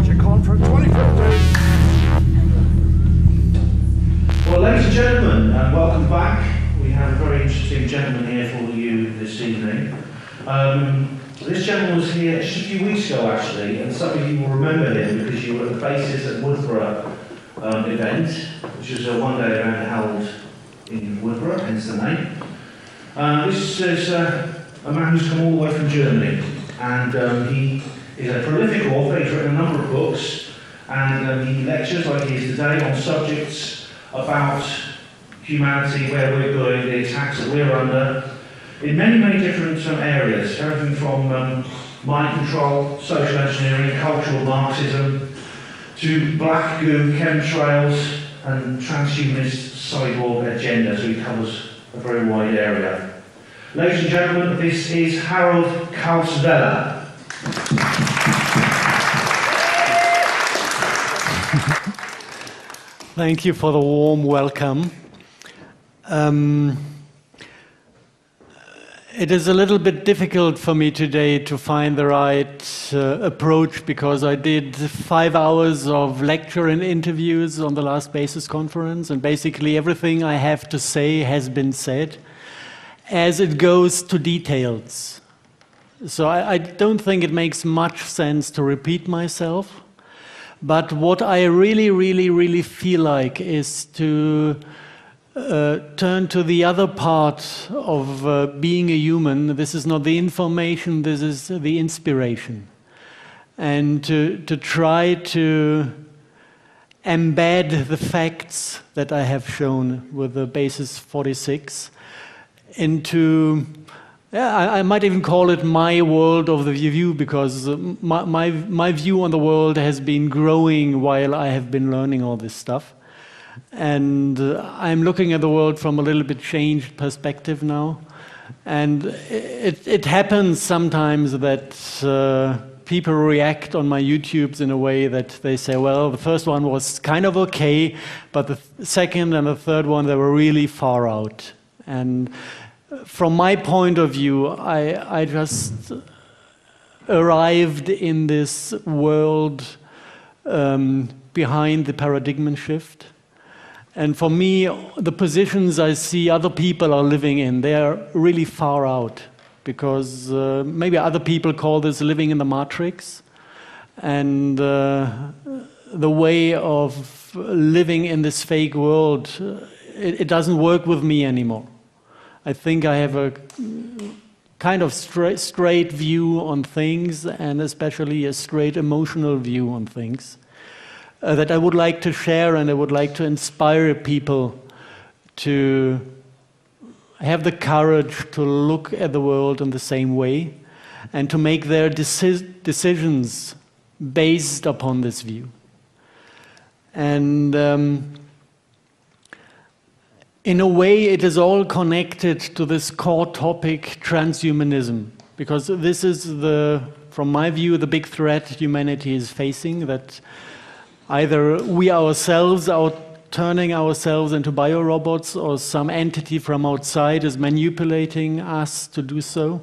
Project Conference 2015. Well, ladies and gentlemen, welcome back. We have a very interesting gentleman here for you this evening. This gentleman was here just a few weeks ago, actually, and some of you will remember him because you were at the Bases at Woodborough event, which was a one-day event held in Woodborough, hence the name. This is a man who's come all the way from Germany, and he is a prolific author. He's written a number of books, and he lectures, like he is today, on subjects about humanity, where we're going, the attacks that we're under, in many, many different areas, everything from mind control, social engineering, cultural Marxism, to black goo, chemtrails, and transhumanist cyborg agenda, so he covers a very wide area. Ladies and gentlemen, this is Harald Kautz Vella. Thank you for the warm welcome. It is a little bit difficult for me today to find the right approach because I did 5 hours of lecture and interviews on the last Bases conference, and basically everything I have to say has been said as it goes to details. So I don't think it makes much sense to repeat myself, but what I really feel like is to turn to the other part of being a human. This is not the information, this is the inspiration. And to try to embed the facts that I have shown with the Bases 46 into, I might even call it my world of the view, because my view on the world has been growing while I have been learning all this stuff. And I'm looking at the world from a little bit changed perspective now. And it happens sometimes that people react on my YouTubes in a way that they say, well, the first one was kind of okay, but the second and the third one, they were really far out. And from my point of view, I just arrived in this world behind the paradigm shift. And for me, the positions I see other people are living in, they are really far out. Because maybe other people call this living in the matrix. And the way of living in this fake world, it doesn't work with me anymore. I think I have a kind of straight view on things, and especially a straight emotional view on things. That I would like to share, and I would like to inspire people to have the courage to look at the world in the same way and to make their decisions based upon this view. And in a way, it is all connected to this core topic, transhumanism, because this is from my view, the big threat humanity is facing, that either we ourselves are turning ourselves into biorobots, or some entity from outside is manipulating us to do so.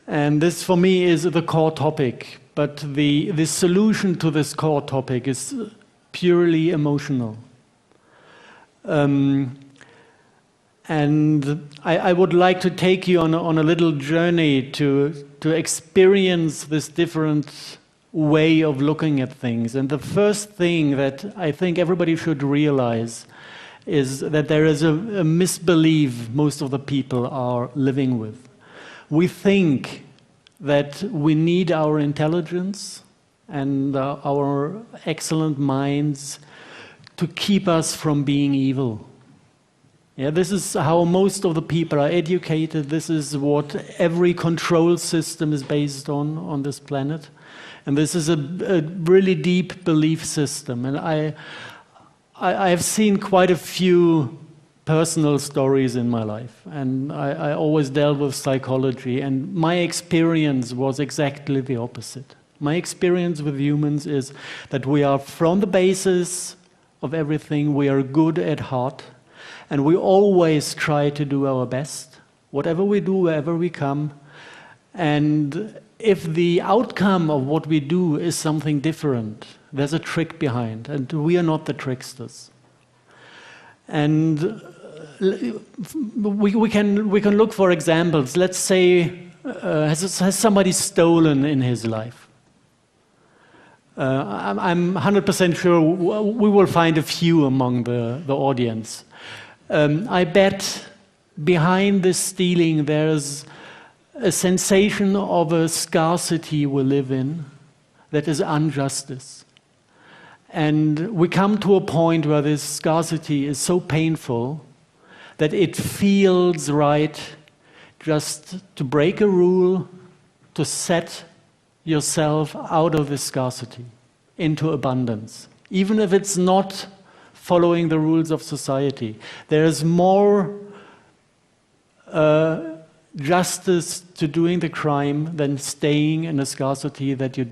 And this, for me, is the core topic. But the solution to this core topic is purely emotional. And I would like to take you on a little journey to experience this different way of looking at things. And the first thing that I think everybody should realize is that there is a misbelief most of the people are living with. We think that we need our intelligence and our excellent minds to keep us from being evil. Yeah, this is how most of the people are educated. This is what every control system is based on this planet. And this is a really deep belief system. And I have seen quite a few personal stories in my life. And I always dealt with psychology. And my experience was exactly the opposite. My experience with humans is that we are, from the basis of everything, we are good at heart. And we always try to do our best, whatever we do, wherever we come. And if the outcome of what we do is something different, there's a trick behind, and we are not the tricksters. And we can look for examples. Let's say, has somebody stolen in his life? I'm 100% sure we will find a few among the audience. I bet behind this stealing there's a sensation of a scarcity we live in that is injustice. And we come to a point where this scarcity is so painful that it feels right just to break a rule, to set yourself out of this scarcity into abundance. Even if it's not following the rules of society, there is more justice to doing the crime than staying in a scarcity that you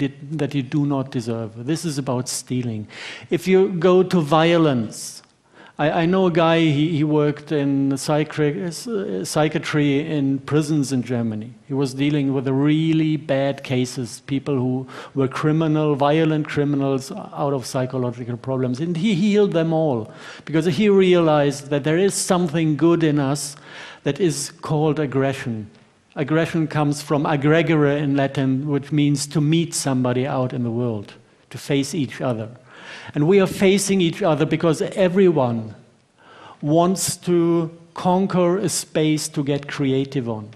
do not deserve. This is about stealing. If you go to violence, I know a guy, he worked in psychiatry in prisons in Germany. He was dealing with really bad cases, people who were violent criminals out of psychological problems. And he healed them all because he realized that there is something good in us that is called aggression. Aggression comes from aggregare in Latin, which means to meet somebody out in the world, to face each other. And we are facing each other because everyone wants to conquer a space to get creative on.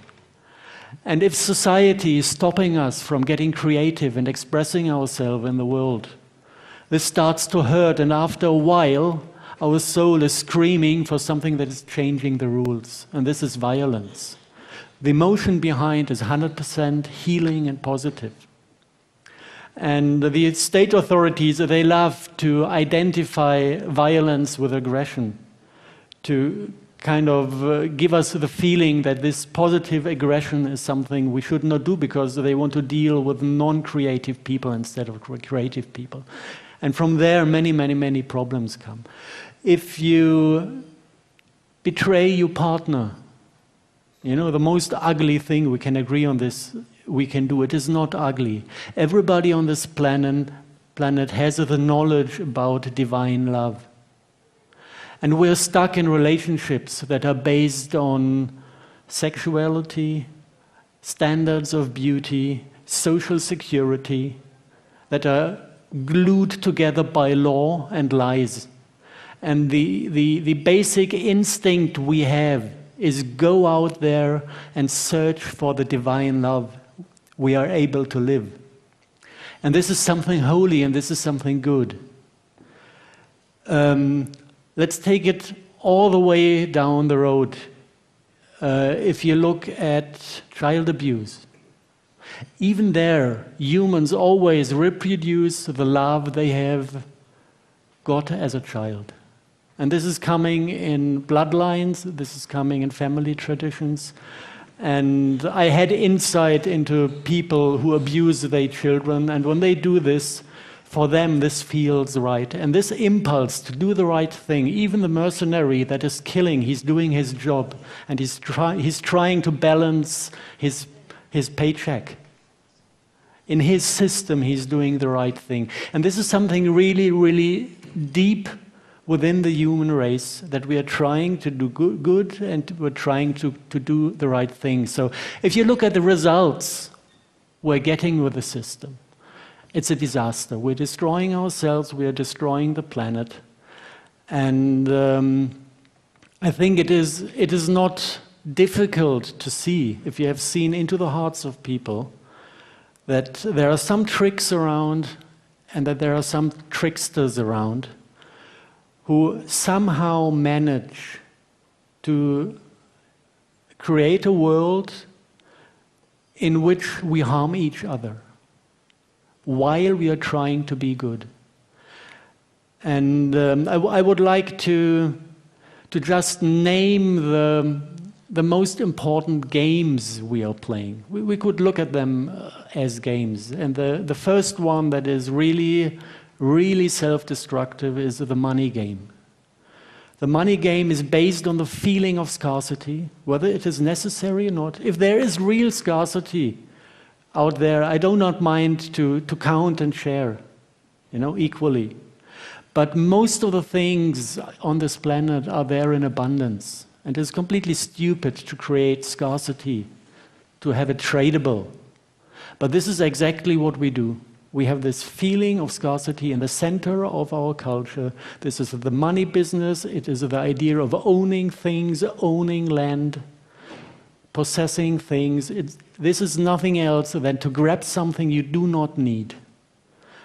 And if society is stopping us from getting creative and expressing ourselves in the world, this starts to hurt, and after a while, our soul is screaming for something that is changing the rules, and this is violence. The emotion behind is 100% healing and positive. And the state authorities, they love to identify violence with aggression, to kind of give us the feeling that this positive aggression is something we should not do because they want to deal with non-creative people instead of creative people. And from there, many, many, many problems come. If you betray your partner, you know, the most ugly thing, we can agree on this, we can do. It is not ugly. Everybody on this planet has the knowledge about divine love. And we're stuck in relationships that are based on sexuality, standards of beauty, social security, that are glued together by law and lies. And the basic instinct we have is go out there and search for the divine love we are able to live. And this is something holy and this is something good. Let's take it all the way down the road. If you look at child abuse, even there, humans always reproduce the love they have got as a child. And this is coming in bloodlines, this is coming in family traditions. And I had insight into people who abuse their children, and when they do this, for them this feels right. And this impulse to do the right thing, even the mercenary that is killing, he's doing his job, and he's trying to balance his paycheck. In his system, he's doing the right thing. And this is something really, really deep within the human race, that we are trying to do good and we're trying to do the right thing. So if you look at the results we're getting with the system, it's a disaster. We're destroying ourselves, we are destroying the planet. And I think it is not difficult to see, if you have seen into the hearts of people, that there are some tricks around and that there are some tricksters around who somehow manage to create a world in which we harm each other while we are trying to be good. And I would like to just name the most important games we are playing. We could look at them as games. And the first one that is really self-destructive is the money game. The money game is based on the feeling of scarcity, whether it is necessary or not. If there is real scarcity, out there. I do not mind to count and share, equally. But most of the things on this planet are there in abundance. And it's completely stupid to create scarcity, to have it tradable. But this is exactly what we do. We have this feeling of scarcity in the center of our culture. This is the money business. It is the idea of owning things, owning land, possessing things. This is nothing else than to grab something you do not need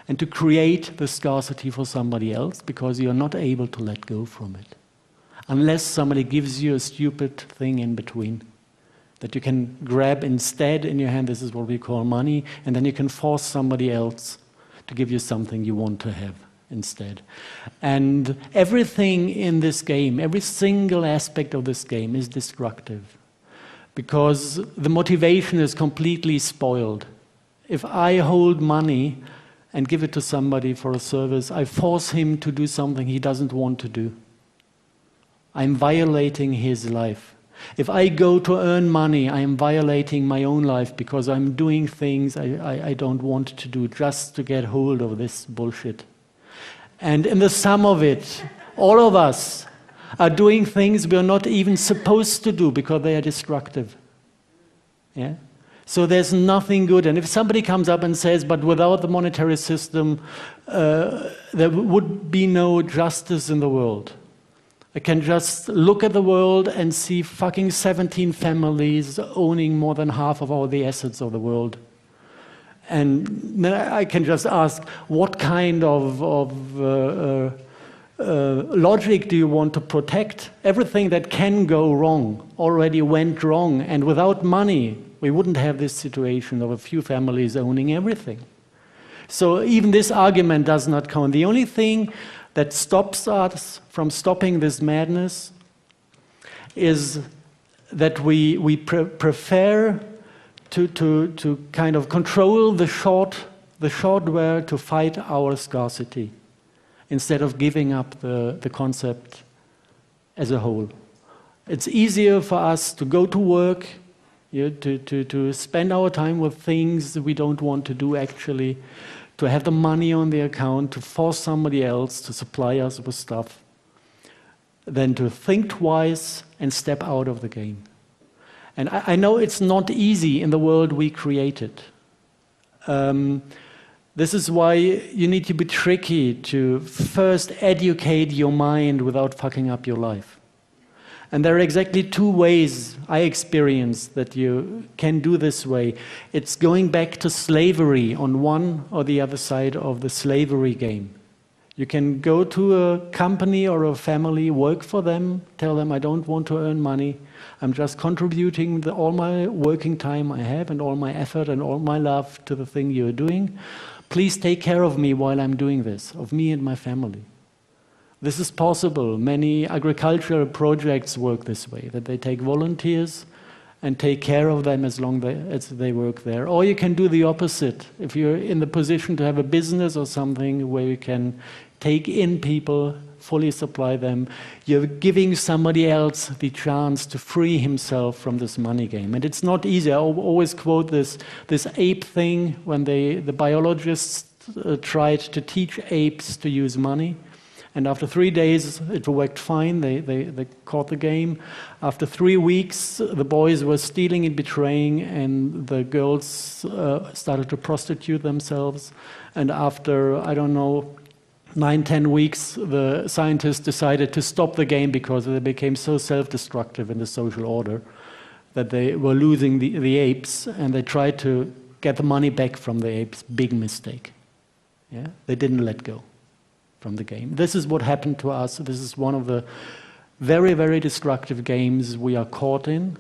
and to create the scarcity for somebody else because you are not able to let go from it. Unless somebody gives you a stupid thing in between that you can grab instead in your hand. This is what we call money, and then you can force somebody else to give you something you want to have instead. And everything in this game, every single aspect of this game is destructive because the motivation is completely spoiled. If I hold money and give it to somebody for a service, I force him to do something he doesn't want to do. I'm violating his life. If I go to earn money, I am violating my own life because I'm doing things I don't want to do just to get hold of this bullshit. And in the sum of it, all of us are doing things we're not even supposed to do because they are destructive. Yeah? So there's nothing good. And if somebody comes up and says, but without the monetary system, there would be no justice in the world. I can just look at the world and see fucking 17 families owning more than half of all the assets of the world. And then I can just ask, what kind of logic do you want to protect? Everything that can go wrong already went wrong. And without money, we wouldn't have this situation of a few families owning everything. So even this argument does not count. The only thing that stops us from stopping this madness is that we prefer to kind of control the shortware to fight our scarcity instead of giving up the concept as a whole. It's easier for us to go to work, to spend our time with things we don't want to do actually, to have the money on the account, to force somebody else to supply us with stuff, than to think twice and step out of the game. And I know it's not easy in the world we created. This is why you need to be tricky to first educate your mind without fucking up your life. And there are exactly two ways I experience that you can do this way. It's going back to slavery on one or the other side of the slavery game. You can go to a company or a family, work for them, tell them I don't want to earn money. I'm just contributing all my working time I have and all my effort and all my love to the thing you're doing. Please take care of me while I'm doing this, of me and my family. This is possible. Many agricultural projects work this way, that they take volunteers and take care of them as long as they work there. Or you can do the opposite. If you're in the position to have a business or something where you can take in people, fully supply them, you're giving somebody else the chance to free himself from this money game. And it's not easy. I always quote this ape thing when the biologists tried to teach apes to use money. And after 3 days, it worked fine. They caught the game. After 3 weeks, the boys were stealing and betraying, and the girls started to prostitute themselves. And after, 9-10 weeks, the scientists decided to stop the game because they became so self-destructive in the social order that they were losing the apes, and they tried to get the money back from the apes. Big mistake. Yeah? They didn't let go from the game. This is what happened to us. This is one of the very, very destructive games we are caught in,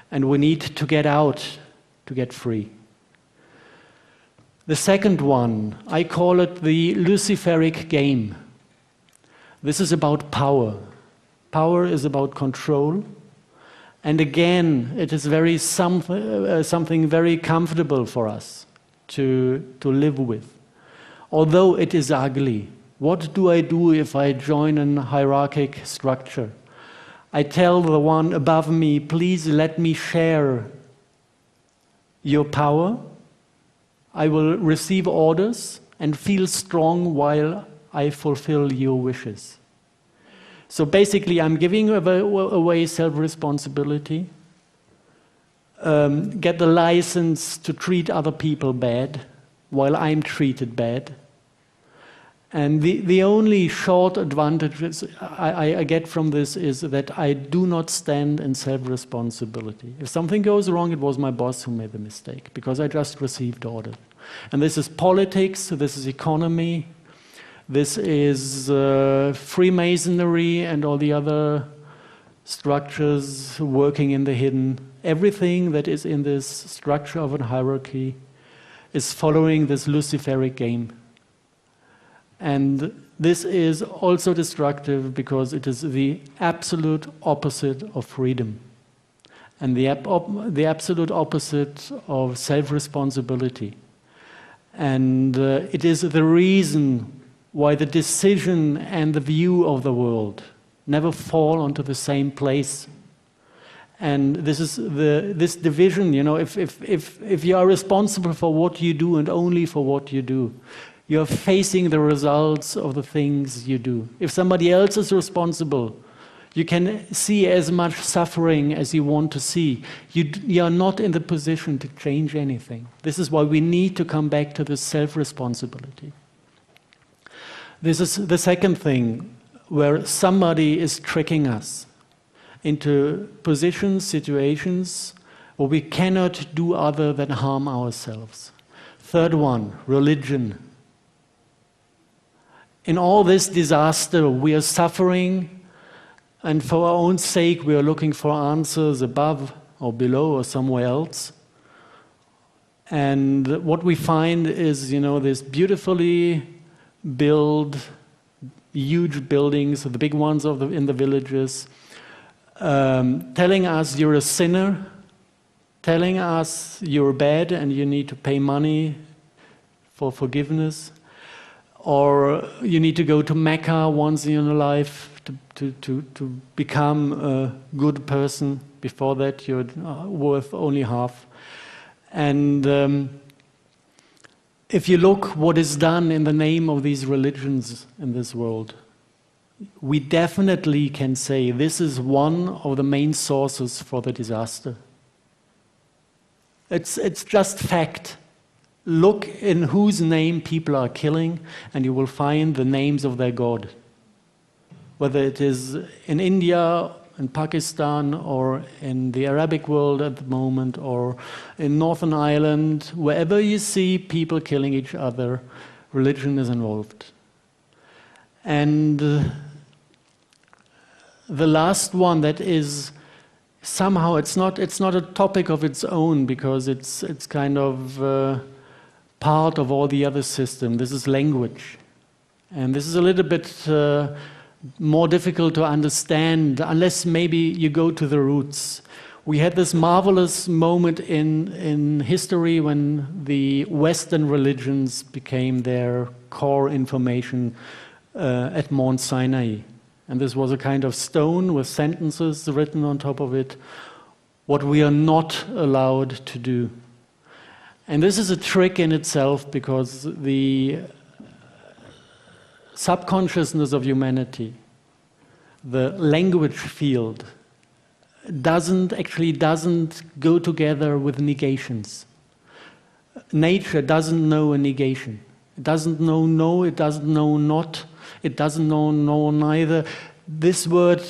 and we need to get out to get free. The second one, I call it the luciferic game. This is about power. Power is about control. And again, it is something very comfortable for us to live with. Although it is ugly. What do I do if I join a hierarchic structure? I tell the one above me, please let me share your power, I will receive orders and feel strong while I fulfill your wishes. So basically, I'm giving away self-responsibility, get the license to treat other people bad while I'm treated bad. And the only short advantage I get from this is that I do not stand in self-responsibility. If something goes wrong, it was my boss who made the mistake, because I just received orders. And this is politics, this is economy, this is Freemasonry and all the other structures working in the hidden. Everything that is in this structure of a hierarchy is following this Luciferic game. And this is also destructive because it is the absolute opposite of freedom and the absolute opposite of self-responsibility. And it is the reason why the decision and the view of the world never fall onto the same place. And this is this division, you know, if you are responsible for what you do and only for what you do, you're facing the results of the things you do. If somebody else is responsible, you can see as much suffering as you want to see. You are not in the position to change anything. This is why we need to come back to this self-responsibility. This is the second thing, where somebody is tricking us into positions, situations where we cannot do other than harm ourselves. Third one, religion. In all this disaster, we are suffering, and for our own sake, we are looking for answers above or below or somewhere else. And what we find is, you know, this beautifully built, huge buildings, the big ones in the villages, telling us you're a sinner, telling us you're bad and you need to pay money for forgiveness, or you need to go to Mecca once in your life to become a good person. Before that, you're worth only half. And if you look what is done in the name of these religions in this world, we definitely can say this is one of the main sources for the disaster. It's just fact. Look in whose name people are killing, and you will find the names of their god. Whether it is in India, in Pakistan, or in the Arabic world at the moment, or in Northern Ireland, wherever you see people killing each other, religion is involved. And the last one that is somehow, it's not a topic of its own, because it's kind of part of all the other system. This is language. And this is a little bit more difficult to understand unless maybe you go to the roots. We had this marvelous moment in history when the Western religions became their core information at Mount Sinai. And this was a kind of stone with sentences written on top of it, what we are not allowed to do. And this is a trick in itself, because the subconsciousness of humanity, the language field, doesn't go together with negations. Nature doesn't know a negation. It doesn't know no, it doesn't know not, it doesn't know no neither. This word,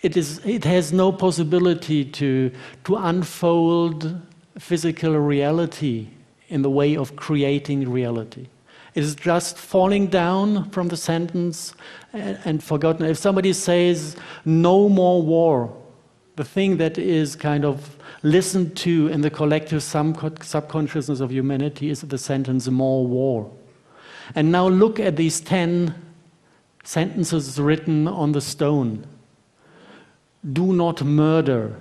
it has no possibility to unfold physical reality in the way of creating reality. It is just falling down from the sentence and forgotten. If somebody says no more war, the thing that is kind of listened to in the collective subconsciousness of humanity is the sentence more war. And now look at these 10 sentences written on the stone. Do not murder.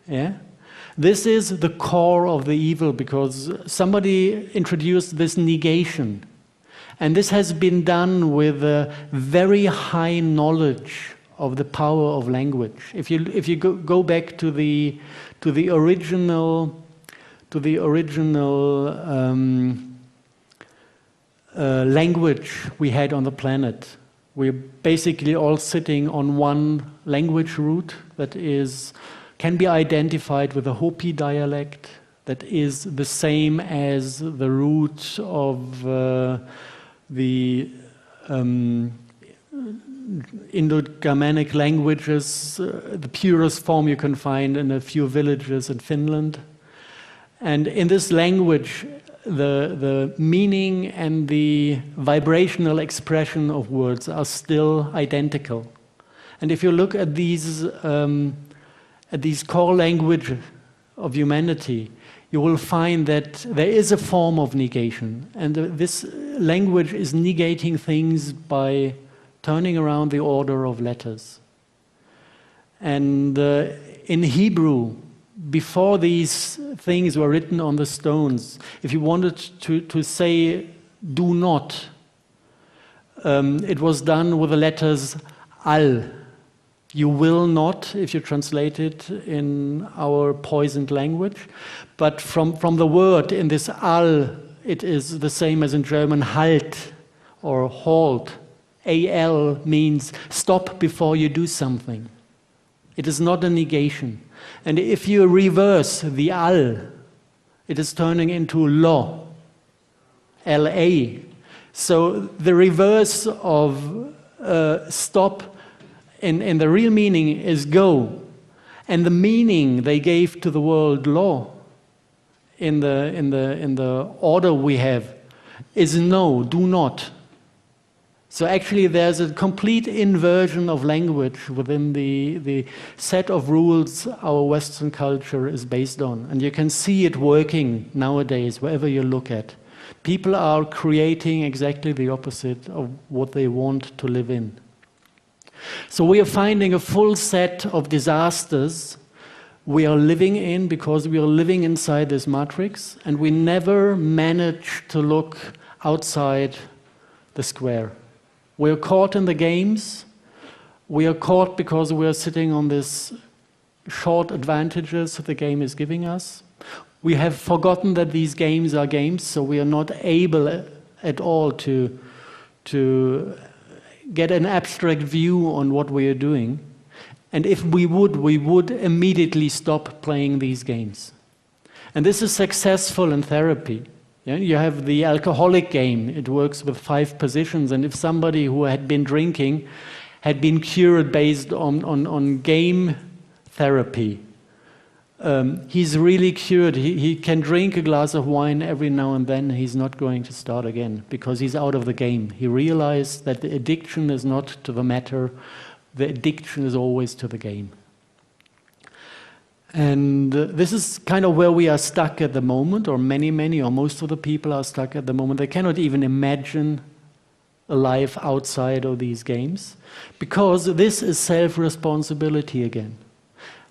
Yeah? This is the core of the evil, because somebody introduced this negation. And this has been done with a very high knowledge of the power of language. If you go back to the original to the original language we had on the planet. We're basically all sitting on one language root that can be identified with a Hopi dialect that is the same as the root of the Indo-Germanic languages, the purest form you can find in a few villages in Finland. And in this language, the meaning and the vibrational expression of words are still identical. And if you look at these core languages of humanity, you will find that there is a form of negation. And this language is negating things by turning around the order of letters. And in Hebrew, before these things were written on the stones, if you wanted to say do not, it was done with the letters al. You will not, if you translate it in our poisoned language. But from the word in this al, it is the same as in German halt or halt. Al means stop before you do something. It is not a negation. And if you reverse the al, it is turning into lo, la. So the reverse of stop in the real meaning is go. And the meaning they gave to the word law in the order we have is no, do not. So actually there's a complete inversion of language within the set of rules our Western culture is based on. And you can see it working nowadays wherever you look at. People are creating exactly the opposite of what they want to live in. So we are finding a full set of disasters we are living in because we are living inside this matrix, and we never manage to look outside the square. We are caught in the games. We are caught because we are sitting on this short advantages the game is giving us. We have forgotten that these games are games, so we are not able at all to get an abstract view on what we are doing. And if we would immediately stop playing these games. And this is successful in therapy. Yeah, you have the alcoholic game. It works with 5 positions. And if somebody who had been drinking had been cured based on game therapy, he's really cured. He can drink a glass of wine every now and then. He's not going to start again because he's out of the game. He realized that the addiction is not to the matter. The addiction is always to the game. And this is kind of where we are stuck at the moment, or many, or most of the people are stuck at the moment. They cannot even imagine a life outside of these games, because this is self-responsibility again.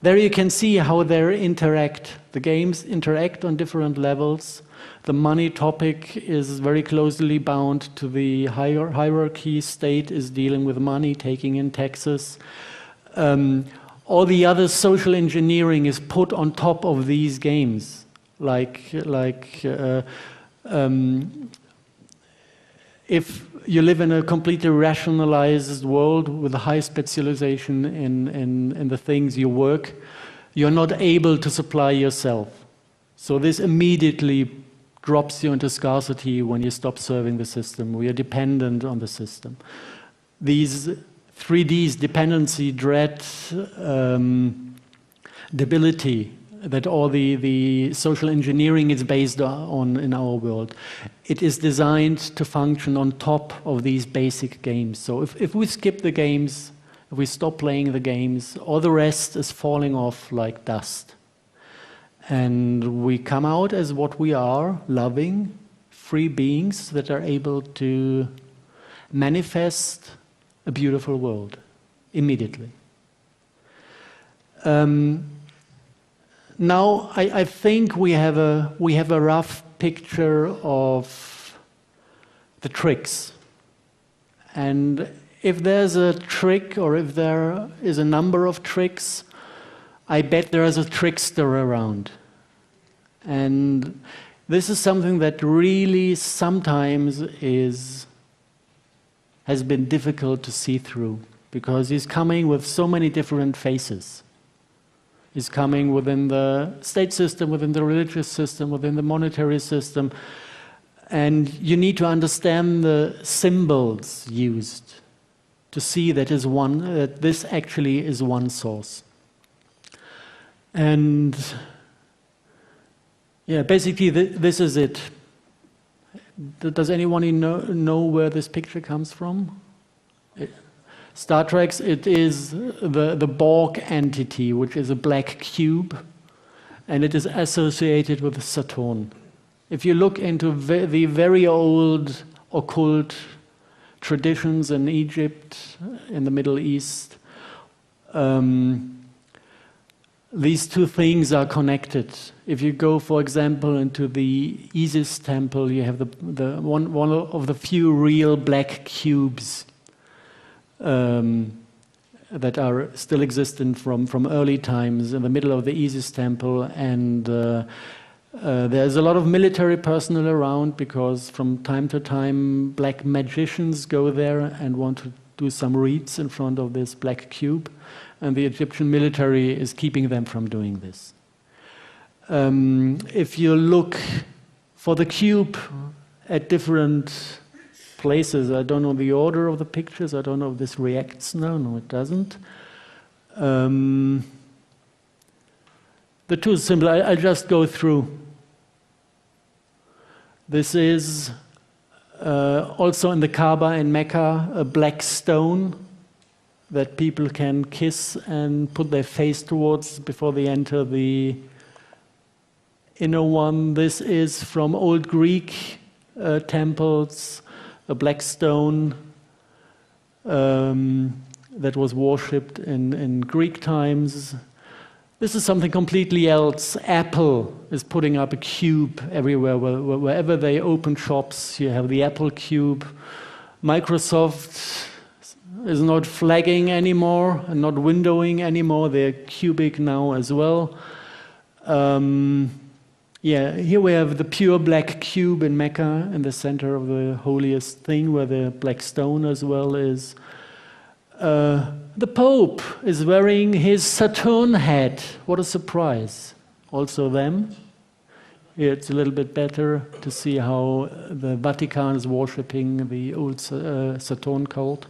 There you can see how they interact. The games interact on different levels. The money topic is very closely bound to the hierarchy. State is dealing with money, taking in taxes. All the other social engineering is put on top of these games, if you live in a completely rationalized world with a high specialization in the things you work, you're not able to supply yourself. So this immediately drops you into scarcity when you stop serving the system. We are dependent on the system. These 3Ds, dependency, dread, debility, that all the social engineering is based on in our world. It is designed to function on top of these basic games. So if we skip the games, if we stop playing the games, all the rest is falling off like dust. And we come out as what we are, loving, free beings that are able to manifest a beautiful world immediately. Now, I think we have a rough picture of the tricks. And if there's a trick, or if there is a number of tricks, I bet there is a trickster around. And this is something that really sometimes has been difficult to see through, because he's coming with so many different faces. He's coming within the state system, within the religious system, within the monetary system, and you need to understand the symbols used to see that this actually is one source. And yeah, basically this is it. Does anyone know where this picture comes from? Star Trek's, it is the Borg entity, which is a black cube, and it is associated with Saturn. If you look into the very old occult traditions in Egypt, in the Middle East, these two things are connected. If you go, for example, into the Isis temple, you have the one of the few real black cubes that are still existent from early times in the middle of the Isis temple, and there's a lot of military personnel around, because from time to time black magicians go there and want to do some reads in front of this black cube, and the Egyptian military is keeping them from doing this. If you look for the cube at different places, I don't know the order of the pictures, I don't know if this reacts now, no it doesn't. The two symbol, I'll just go through. This is also in the Kaaba in Mecca, a black stone that people can kiss and put their face towards before they enter the inner one. This is from old Greek temples, a black stone that was worshipped in Greek times. This is something completely else. Apple is putting up a cube everywhere. Wherever they open shops, you have the Apple cube. Microsoft is not flagging anymore and not windowing anymore. They're cubic now as well. Yeah, here we have the pure black cube in Mecca in the center of the holiest thing, where the black stone as well is. The Pope is wearing his Saturn hat. What a surprise. Also them. Here it's a little bit better to see how the Vatican is worshipping the old Saturn cult.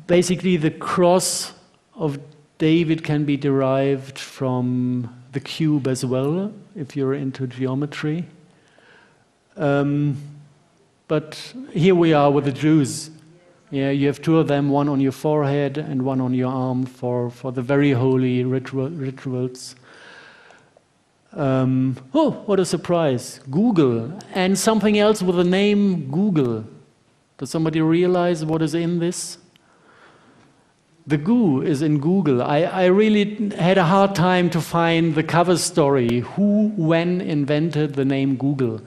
Basically, the cross of David can be derived from the cube as well, if you're into geometry. But here we are with the Jews. Yeah, you have two of them, one on your forehead and one on your arm for the very holy rituals. Oh, what a surprise. Google, and something else with the name Google. Does somebody realize what is in this? The goo is in Google. I really had a hard time to find the cover story, who, when invented the name Google.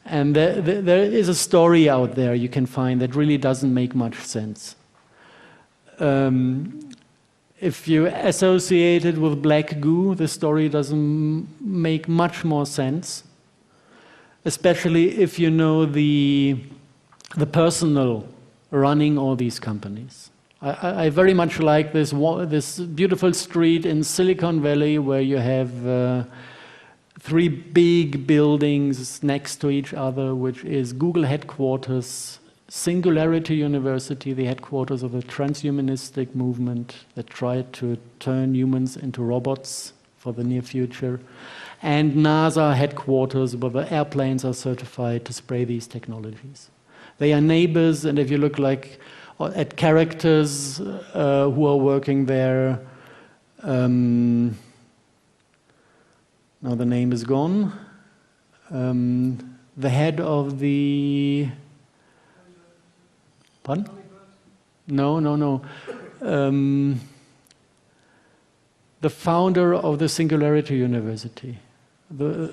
And there is a story out there you can find that really doesn't make much sense. If you associate it with black goo, the story doesn't make much more sense, especially if you know the personnel running all these companies. I very much like this beautiful street in Silicon Valley where you have three big buildings next to each other, which is Google headquarters, Singularity University, the headquarters of the transhumanistic movement that tried to turn humans into robots for the near future, and NASA headquarters where the airplanes are certified to spray these technologies. They are neighbors, and if you look at characters who are working there, now the name is gone. The head of the... Pardon? No. The founder of the Singularity University. Ray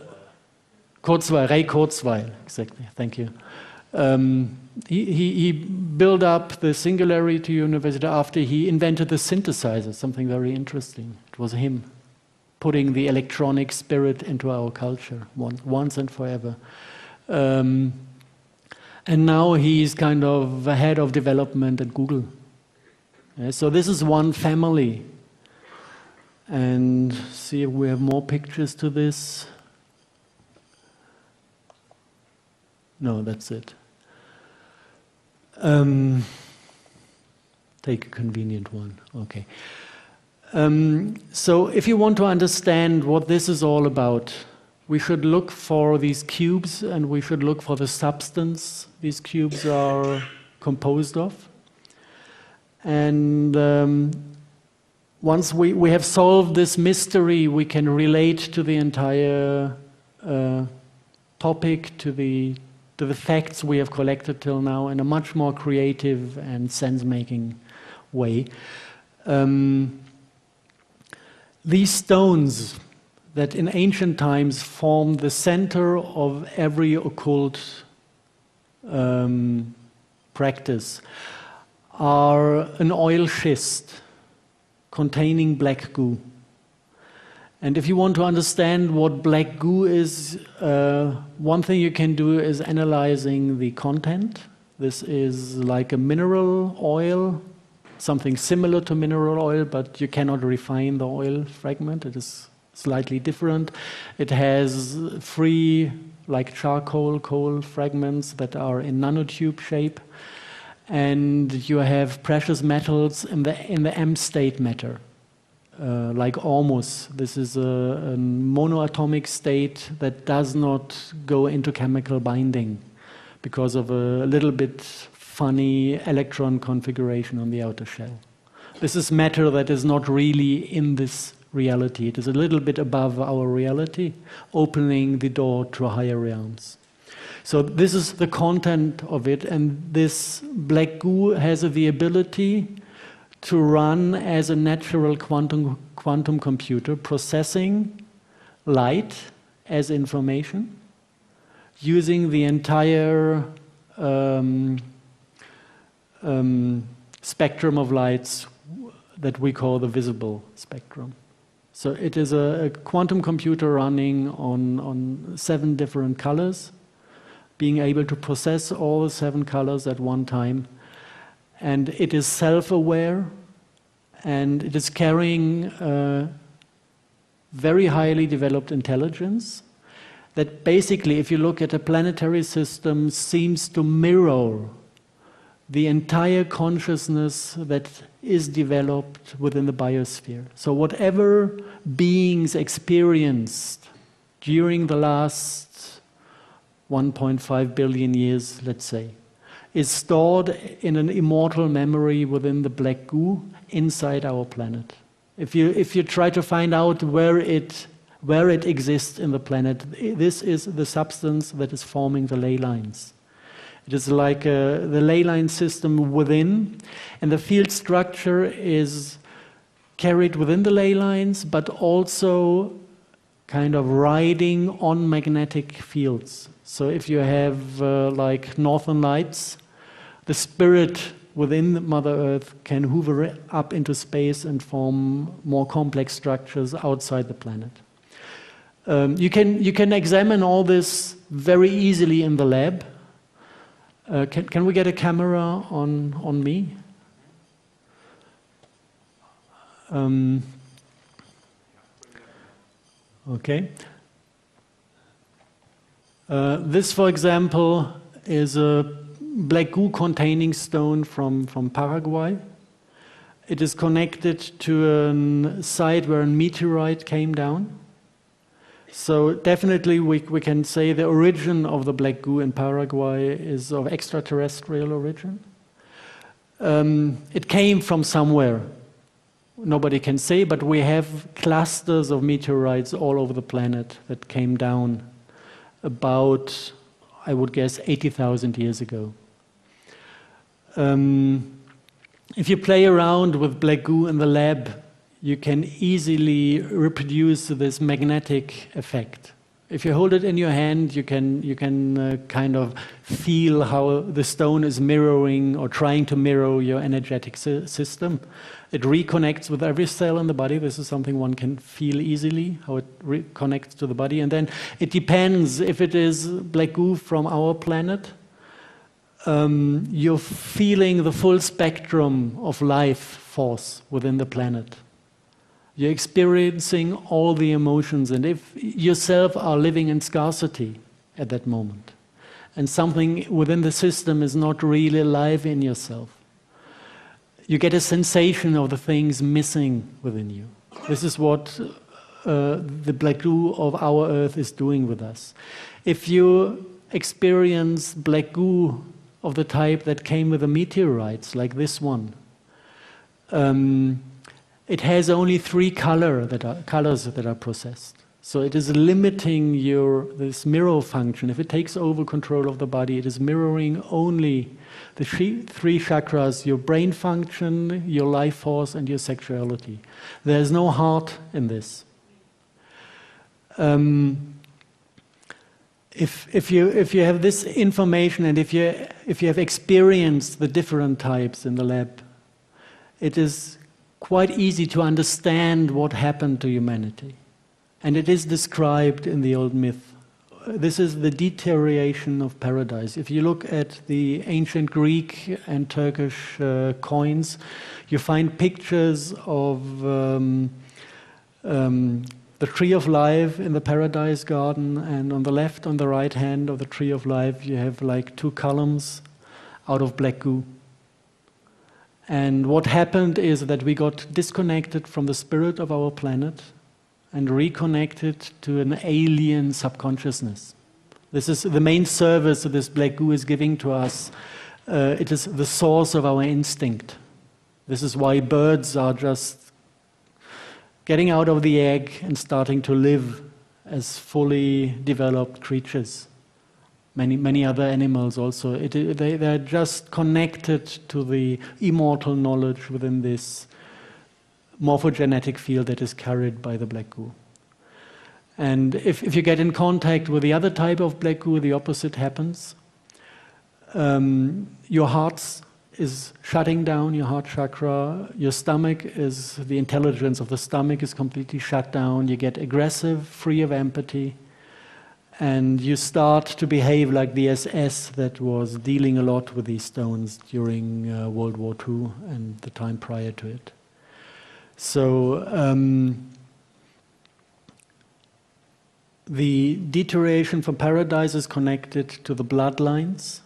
Kurzweil, exactly, thank you. He built up the Singularity University after he invented the synthesizer, something very interesting. It was him putting the electronic spirit into our culture once and forever. And now he's kind of the head of development at Google. So this is one family. And see if we have more pictures to this. No, that's it. Take a convenient one. Okay. So if you want to understand what this is all about, we should look for these cubes and we should look for the substance these cubes are composed of. And once we have solved this mystery, we can relate to the entire topic, to the facts we have collected till now in a much more creative and sense-making way. These stones that in ancient times formed the center of every occult practice are an oil schist containing black goo. And if you want to understand what black goo is, one thing you can do is analyzing the content. This is like a mineral oil, something similar to mineral oil, but you cannot refine the oil fragment. It is slightly different. It has free, like charcoal, coal fragments that are in nanotube shape. And you have precious metals in the M-state matter. Like ormus, this is a monoatomic state that does not go into chemical binding because of a little bit funny electron configuration on the outer shell. This is matter that is not really in this reality. It is a little bit above our reality, opening the door to higher realms. So this is the content of it, and this black goo has the ability to run as a natural quantum computer, processing light as information, using the entire spectrum of lights that we call the visible spectrum. So it is a quantum computer running on 7 different colors, being able to process all the 7 colors at one time. And it is self-aware, and it is carrying very highly developed intelligence that basically, if you look at a planetary system, seems to mirror the entire consciousness that is developed within the biosphere. So whatever beings experienced during the last 1.5 billion years, let's say, is stored in an immortal memory within the black goo inside our planet. If you try to find out where it exists in the planet, this is the substance that is forming the ley lines. It is like the ley line system within, and the field structure is carried within the ley lines, but also kind of riding on magnetic fields. So if you have like northern lights, the spirit within Mother Earth can hoover up into space and form more complex structures outside the planet. You can examine all this very easily in the lab. Can we get a camera on me? Okay. This, for example, is a black goo containing stone from Paraguay. It is connected to a site where a meteorite came down. So definitely we can say the origin of the black goo in Paraguay is of extraterrestrial origin. It came from somewhere. Nobody can say, but we have clusters of meteorites all over the planet that came down about, I would guess, 80,000 years ago. If you play around with black goo in the lab, you can easily reproduce this magnetic effect. If you hold it in your hand, you can kind of feel how the stone is mirroring or trying to mirror your energetic system. It reconnects with every cell in the body. This is something one can feel easily, how it reconnects to the body. And then it depends if it is black goo from our planet. You're feeling the full spectrum of life force within the planet. You're experiencing all the emotions, and if yourself are living in scarcity at that moment, and something within the system is not really alive in yourself, you get a sensation of the things missing within you. This is what the black goo of our earth is doing with us. If you experience black goo of the type that came with the meteorites, like this one, it has only 3 colors that are processed. So it is limiting this mirror function. If it takes over control of the body, it is mirroring only the 3 chakras: your brain function, your life force, and your sexuality. There is no heart in this. If you have this information, and if you have experienced the different types in the lab, it is quite easy to understand what happened to humanity. And it is described in the old myth. This is the deterioration of paradise. If you look at the ancient Greek and Turkish coins, you find pictures of the tree of life in the paradise garden, and on the left, on the right hand of the tree of life, you have like 2 columns out of black goo. And what happened is that we got disconnected from the spirit of our planet and reconnected to an alien subconsciousness. This is the main service that this black goo is giving to us. It is the source of our instinct. This is why birds are just getting out of the egg and starting to live as fully developed creatures. Many other animals also. They're just connected to the immortal knowledge within this morphogenetic field that is carried by the black goo. And if you get in contact with the other type of black goo, the opposite happens. Your heart is shutting down, your heart chakra. Your stomach is, the intelligence of the stomach is completely shut down. You get aggressive, free of empathy. And you start to behave like the SS that was dealing a lot with these stones during World War II and the time prior to it. So the deterioration from paradise is connected to the bloodlines,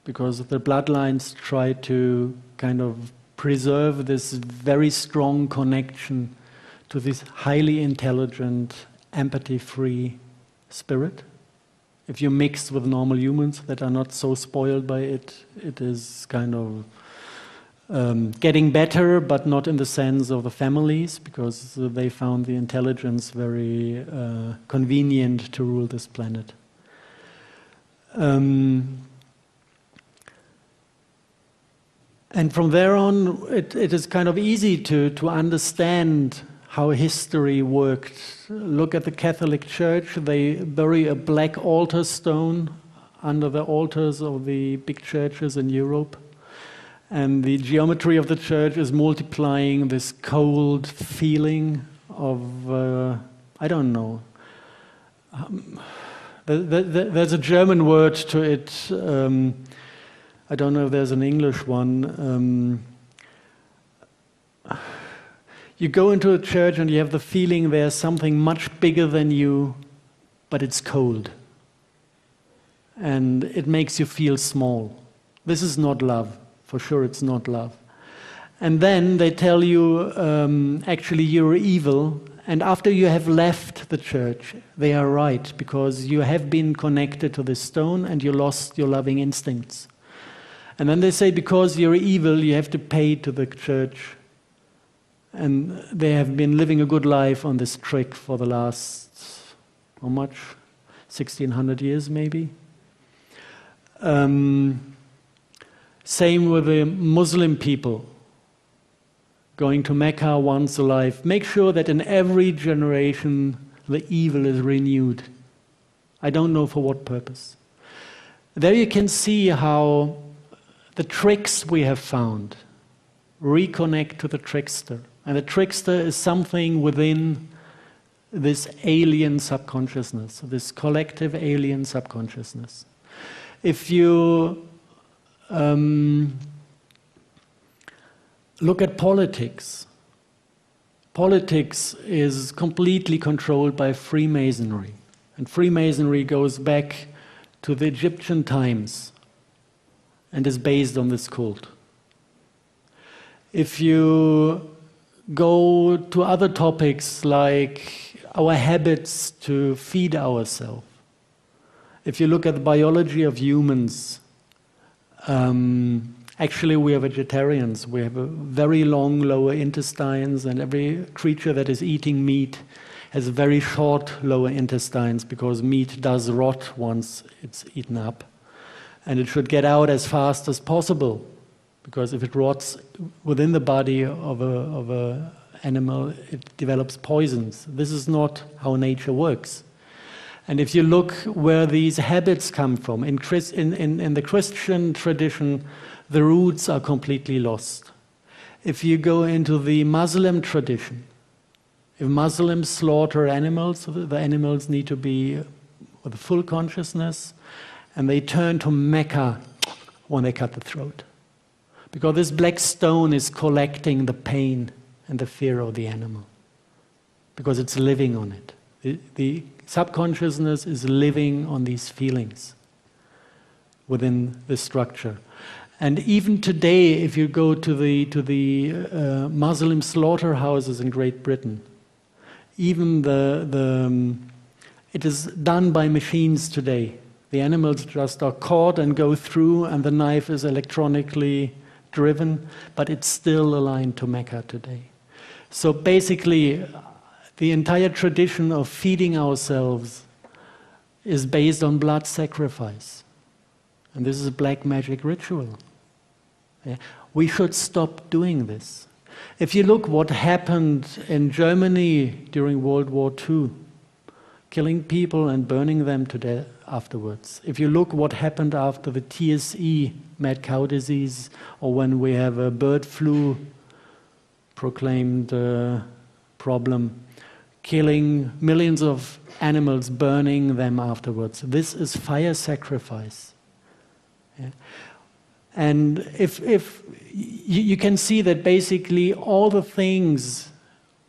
because the bloodlines try to kind of preserve this very strong connection to this highly intelligent, empathy-free spirit. If you mix with normal humans that are not so spoiled by it, it is kind of getting better, but not in the sense of the families, because they found the intelligence very convenient to rule this planet. And from there on, it is kind of easy to understand how history worked. Look at the Catholic Church. They bury a black altar stone under the altars of the big churches in Europe. And the geometry of the church is multiplying this cold feeling of, I don't know. There's a German word to it. I don't know if there's an English one. You go into a church and you have the feeling there's something much bigger than you, but it's cold. And it makes you feel small. This is not love. For sure it's not love. And then they tell you, actually you're evil, and after you have left the church, they are right, because you have been connected to this stone and you lost your loving instincts. And then they say, because you're evil, you have to pay to the church. And they have been living a good life on this trick for the last, how much? 1600 years maybe? Same with the Muslim people. Going to Mecca once a life. Make sure that in every generation the evil is renewed. I don't know for what purpose. There you can see how the tricks we have found reconnect to the trickster. And the trickster is something within this alien subconsciousness, this collective alien subconsciousness. If you look at politics, politics is completely controlled by Freemasonry. And Freemasonry goes back to the Egyptian times and is based on this cult. If you go to other topics like our habits to feed ourselves, if you look at the biology of humans, actually we are vegetarians. We have a very long lower intestines, and every creature that is eating meat has very short lower intestines because meat does rot once it's eaten up. And it should get out as fast as possible, because if it rots within the body of a animal, it develops poisons. This is not how nature works. And if you look where these habits come from, in the Christian tradition, the roots are completely lost. If you go into the Muslim tradition, if Muslims slaughter animals, the animals need to be with full consciousness, and they turn to Mecca when they cut the throat. Because this black stone is collecting the pain and the fear of the animal, because it's living on it. The subconsciousness is living on these feelings within the structure. And even today, if you go to the Muslim slaughterhouses in Great Britain, even it is done by machines today. The animals just are caught and go through, and the knife is electronically driven, but it's still aligned to Mecca today. So basically, the entire tradition of feeding ourselves is based on blood sacrifice. And this is a black magic ritual. Yeah. We should stop doing this. If you look what happened in Germany during World War II, killing people and burning them to death afterwards. If you look what happened after the TSE, mad cow disease, or when we have a bird flu proclaimed problem, killing millions of animals, burning them afterwards. This is fire sacrifice. Yeah. And if you can see that basically all the things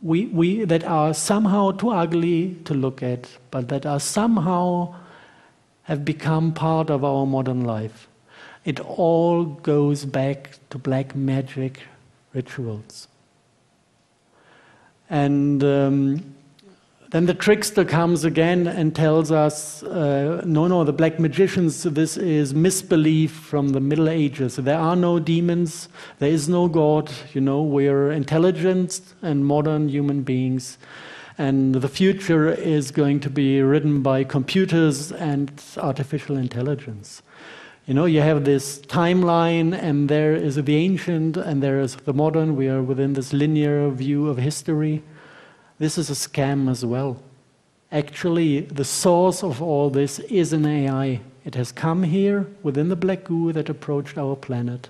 we that are somehow too ugly to look at, but that are somehow have become part of our modern life, it all goes back to black magic rituals. And then the trickster comes again and tells us, no, the black magicians, this is misbelief from the Middle Ages. There are no demons, there is no God, we're intelligent and modern human beings. And the future is going to be written by computers and artificial intelligence. You have this timeline, and there is the ancient and there is the modern. We are within this linear view of history. This is a scam as well. Actually, the source of all this is an AI. It has come here within the black goo that approached our planet.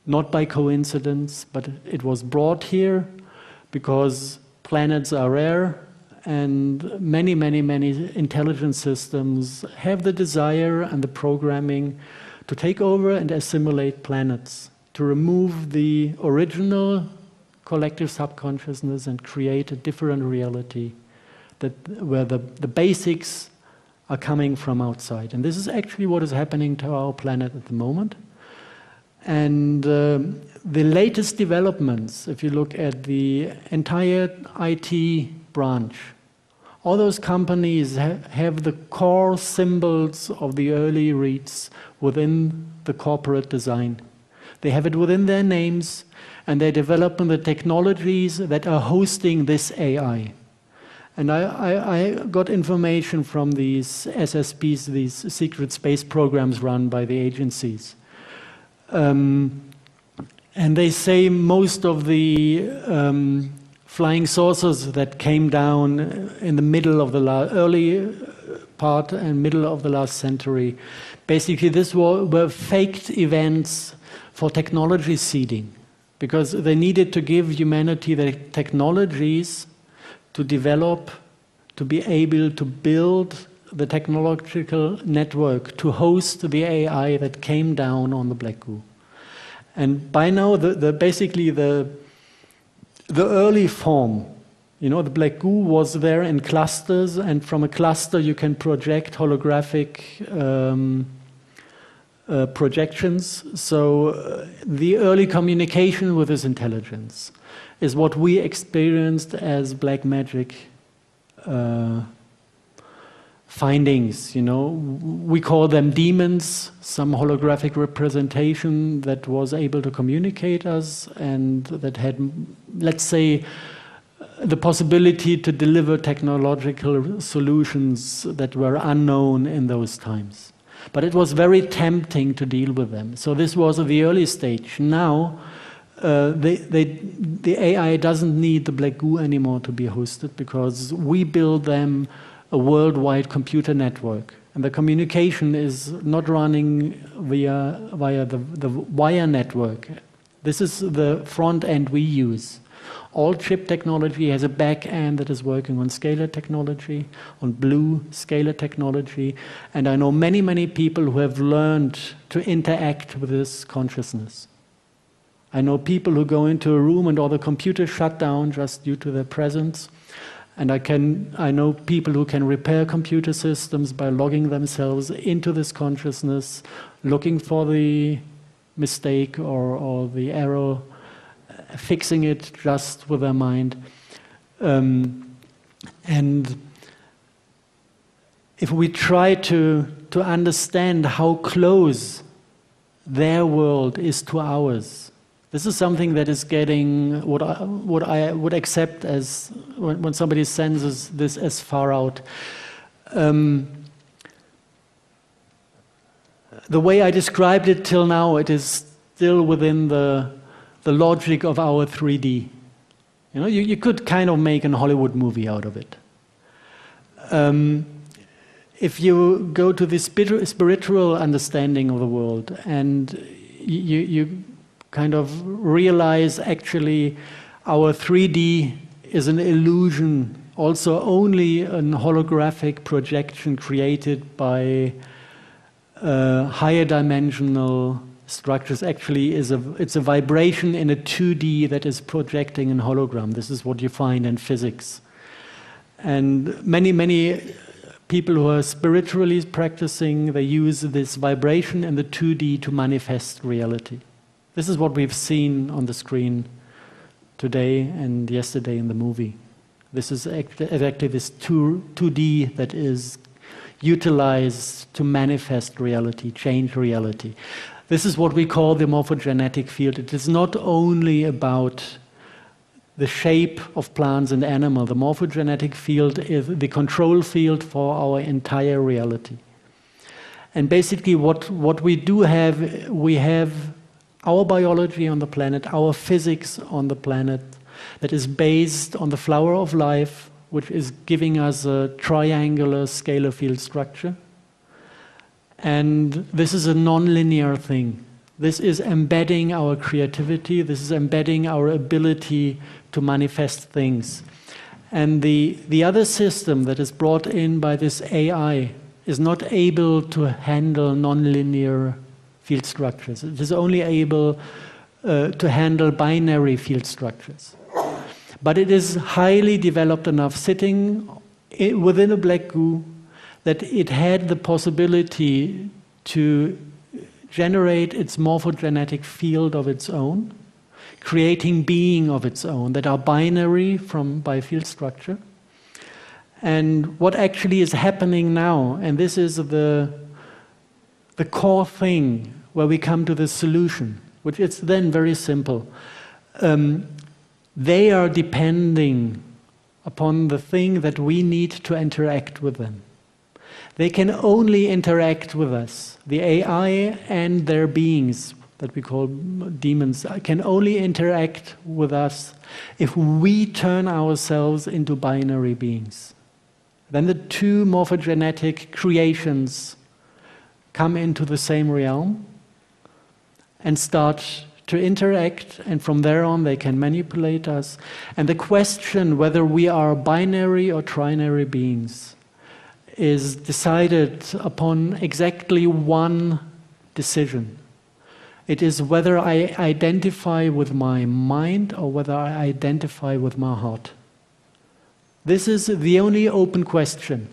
Not by coincidence, but it was brought here because planets are rare, and many intelligent systems have the desire and the programming to take over and assimilate planets, to remove the original collective subconsciousness and create a different reality where the basics are coming from outside. And this is actually what is happening to our planet at the moment. And the latest developments, if you look at the entire IT branch, all those companies have the core symbols of the early REITs within the corporate design. They have it within their names, and they're developing the technologies that are hosting this AI. And I got information from these SSPs, these secret space programs run by the agencies. And they say most of the flying saucers that came down in the middle of the early part and middle of the last century. Basically, this were faked events for technology seeding, because they needed to give humanity the technologies to develop, to be able to build the technological network to host the AI that came down on the black goo. And by now, basically the early form, you know, the black goo was there in clusters, and from a cluster you can project holographic projections. So the early communication with this intelligence is what we experienced as black magic findings. You know, we call them demons, some holographic representation that was able to communicate us and that had, let's say, the possibility to deliver technological solutions that were unknown in those times. But it was very tempting to deal with them. So this was the early stage. Now, the AI doesn't need the black goo anymore to be hosted, because we build them a worldwide computer network. And the communication is not running via the wire network. This is the front end we use. All chip technology has a back end that is working on scalar technology, on blue scalar technology. And I know many, many people who have learned to interact with this consciousness. I know people who go into a room and all the computers shut down just due to their presence. And I know people who can repair computer systems by logging themselves into this consciousness, looking for the mistake or the error, fixing it just with their mind. And if we try to understand how close their world is to ours, this is something that is getting what I would accept as when somebody senses this as far out. The way I described it till now, it is still within the logic of our 3D. You know, you could kind of make a Hollywood movie out of it. If you go to the spiritual understanding of the world, and you kind of realize actually our 3D is an illusion, also only a holographic projection created by higher dimensional structures. Actually it's a vibration in a 2D that is projecting a hologram. This is what you find in physics. And many people who are spiritually practicing, they use this vibration in the 2D to manifest reality. This is what we've seen on the screen today and yesterday in the movie. This is exactly this 2D that is utilized to manifest reality, change reality. This is what we call the morphogenetic field. It is not only about the shape of plants and animals. The morphogenetic field is the control field for our entire reality. And basically what we do have, we have our biology on the planet, our physics on the planet, that is based on the flower of life, which is giving us a triangular scalar field structure. And this is a non-linear thing. This is embedding our creativity, this is embedding our ability to manifest things. And the other system that is brought in by this AI is not able to handle non-linear field structures. It is only able to handle binary field structures. But it is highly developed enough, sitting within a black goo, that it had the possibility to generate its morphogenetic field of its own, creating being of its own that are binary by field structure. And what actually is happening now, and this is the core thing where we come to the solution, which is then very simple. They are depending upon the thing that we need to interact with them. They can only interact with us. The AI and their beings, that we call demons, can only interact with us if we turn ourselves into binary beings. then the two morphogenetic creations come into the same realm and start to interact, and from there on they can manipulate us. And the question whether we are binary or trinary beings is decided upon exactly one decision. It is whether I identify with my mind or whether I identify with my heart. This is the only open question.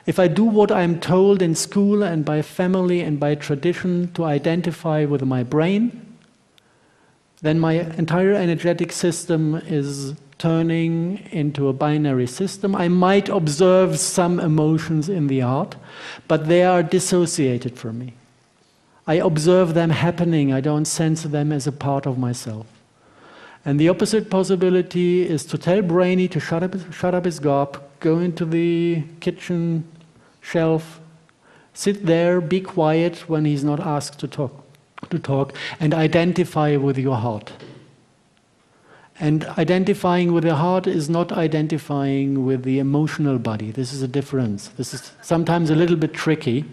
If I do what I'm told in school and by family and by tradition to identify with my brain, then my entire energetic system is turning into a binary system. I might observe some emotions in the heart, but they are dissociated from me. I observe them happening, I don't sense them as a part of myself. And the opposite possibility is to tell Brainy to shut up his gob, go into the kitchen shelf, sit there, be quiet when he's not asked to talk, and identify with your heart. And identifying with the heart is not identifying with the emotional body. This is a difference. This is sometimes a little bit tricky,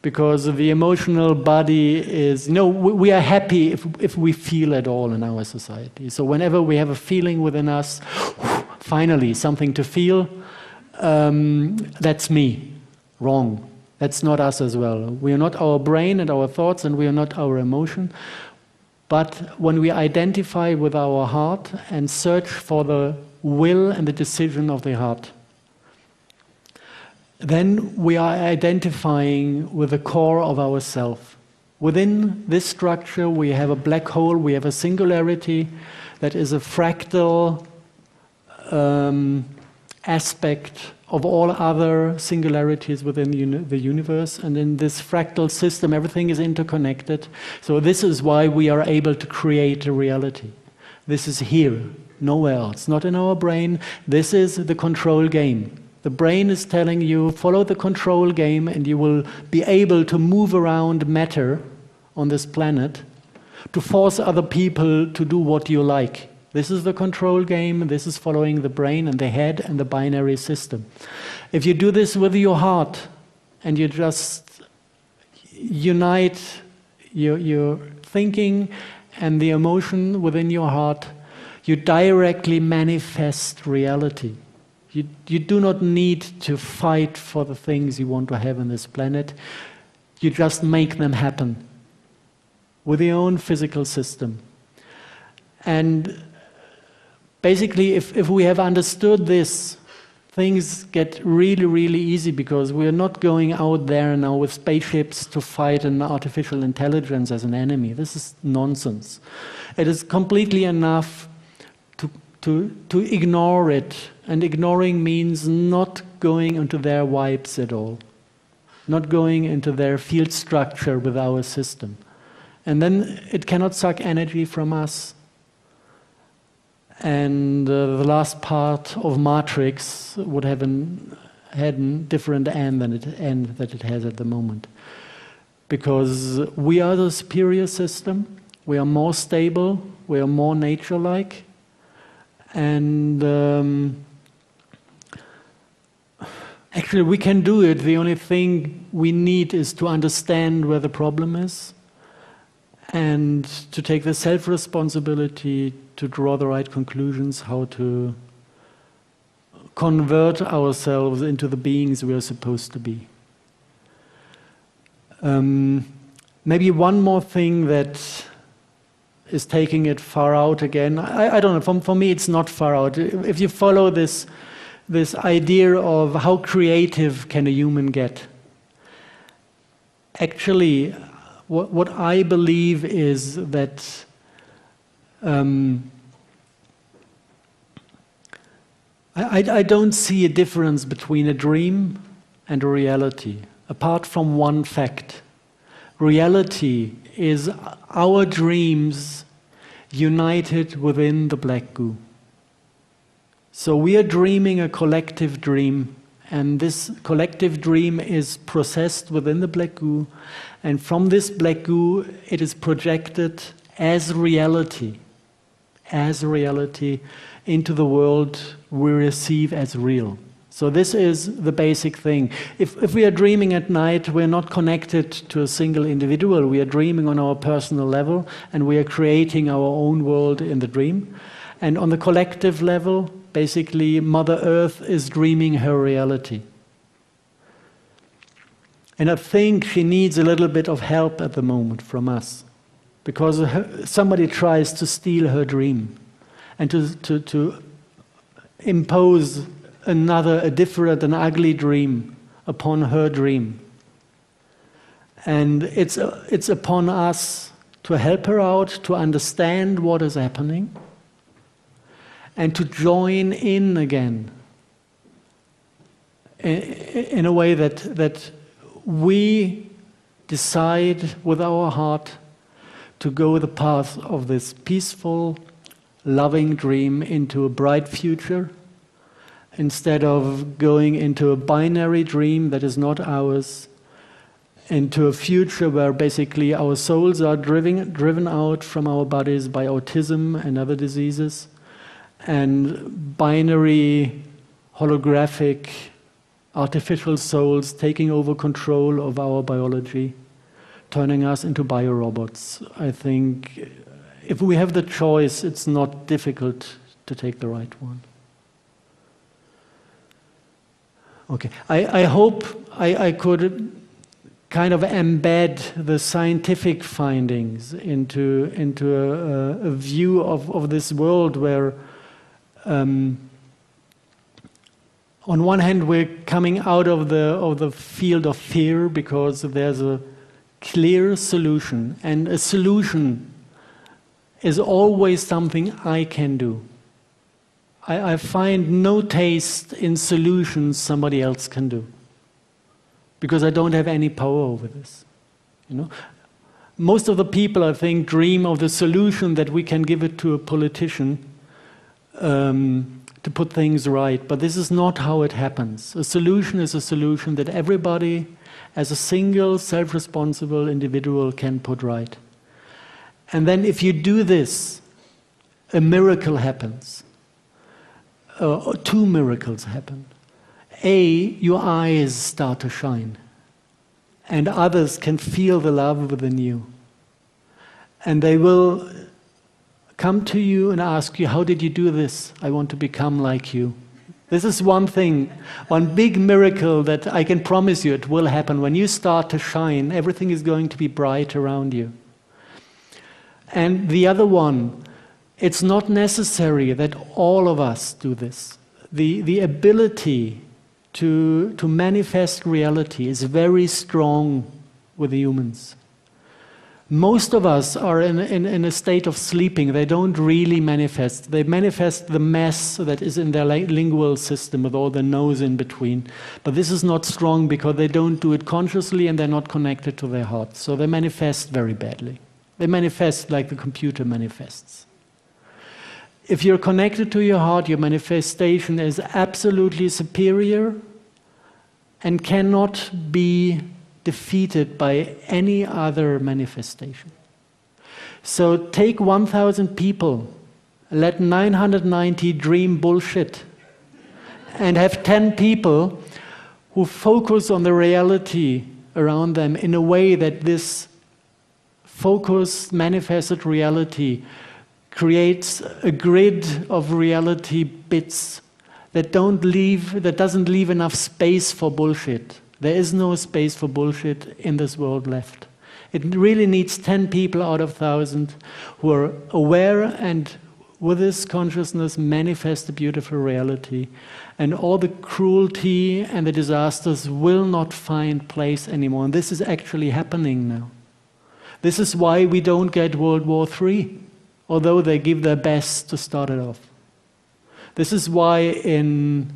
because the emotional body is, we are happy if we feel at all in our society. So whenever we have a feeling within us, finally something to feel, that's me. Wrong. That's not us as well. We are not our brain and our thoughts, and we are not our emotion. But when we identify with our heart and search for the will and the decision of the heart, then we are identifying with the core of ourself. Within this structure, we have a black hole, we have a singularity that is a fractal aspect of all other singularities within the universe. And in this fractal system, everything is interconnected. So this is why we are able to create a reality. This is here, nowhere else, not in our brain. This is the control game. The brain is telling you, follow the control game and you will be able to move around matter on this planet to force other people to do what you like. This is the control game, this is following the brain and the head and the binary system. If you do this with your heart and you just unite your thinking and the emotion within your heart, you directly manifest reality. You do not need to fight for the things you want to have on this planet. You just make them happen with your own physical system. And basically, if we have understood this, things get really, really easy, because we are not going out there now with spaceships to fight an artificial intelligence as an enemy. This is nonsense. It is completely enough to ignore it. And ignoring means not going into their vibes at all, not going into their field structure with our system. And then it cannot suck energy from us. And the last part of Matrix would have had a different end than it has at the moment. Because we are the superior system, we are more stable, we are more nature-like, and actually we can do it. The only thing we need is to understand where the problem is and to take the self-responsibility to draw the right conclusions, how to convert ourselves into the beings we are supposed to be. Maybe one more thing that is taking it far out again. I don't know, for me it's not far out. If you follow this idea of how creative can a human get, actually what I believe is that I don't see a difference between a dream and a reality, apart from one fact. Reality is our dreams united within the black goo. So we are dreaming a collective dream, and this collective dream is processed within the black goo, and from this black goo it is projected as reality into the world we receive as real. So this is the basic thing. If we are dreaming at night, we're not connected to a single individual. We are dreaming on our personal level, and we are creating our own world in the dream. And on the collective level, basically, Mother Earth is dreaming her reality. And I think she needs a little bit of help at the moment from us, because somebody tries to steal her dream and to impose a different, an ugly dream upon her dream. And it's upon us to help her out, to understand what is happening, and to join in again in a way that we decide with our heart to go the path of this peaceful, loving dream into a bright future, instead of going into a binary dream that is not ours, into a future where basically our souls are driven out from our bodies by autism and other diseases, and binary, holographic, artificial souls taking over control of our biology, turning us into biorobots. I think if we have the choice, it's not difficult to take the right one. Okay, I hope I could kind of embed the scientific findings into a view of this world where, on one hand, we're coming out of the field of fear because there's a clear solution, and a solution is always something I can do. I find no taste in solutions somebody else can do, because I don't have any power over this. You know, most of the people, I think, dream of the solution that we can give it to a politician to put things right, but this is not how it happens. A solution is a solution that everybody, as a single, self-responsible individual, can put right. And then if you do this, a miracle happens. Two miracles happen. Your eyes start to shine, and others can feel the love within you. And they will come to you and ask you, how did you do this? I want to become like you. This is one thing, one big miracle that I can promise you it will happen. When you start to shine, everything is going to be bright around you. And the other one, it's not necessary that all of us do this. The ability to manifest reality is very strong with the humans. Most of us are in a state of sleeping. They don't really manifest. They manifest the mess that is in their lingual system with all the no's in between. But this is not strong because they don't do it consciously and they're not connected to their heart. So they manifest very badly. They manifest like the computer manifests. If you're connected to your heart, your manifestation is absolutely superior and cannot be defeated by any other manifestation. So take 1,000 people, let 990 dream bullshit, and have 10 people who focus on the reality around them in a way that this focused, manifested reality creates a grid of reality bits that doesn't leave enough space for bullshit. There is no space for bullshit in this world left. It really needs 10 people out of 1,000 who are aware and with this consciousness manifest a beautiful reality. And all the cruelty and the disasters will not find place anymore. And this is actually happening now. This is why we don't get World War III. Although they give their best to start it off. This is why in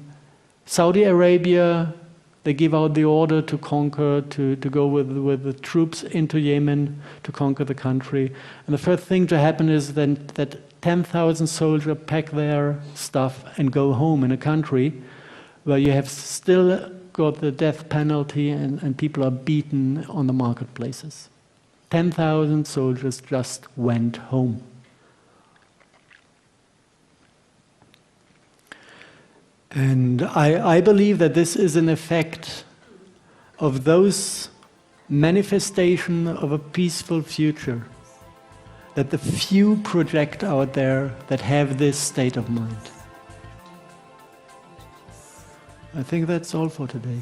Saudi Arabia they give out the order to conquer, to go with the troops into Yemen to conquer the country. And the first thing to happen is then that 10,000 soldiers pack their stuff and go home in a country where you have still got the death penalty and people are beaten on the marketplaces. 10,000 soldiers just went home. And I believe that this is an effect of those manifestation of a peaceful future that the few project out there that have this state of mind. I think that's all for today.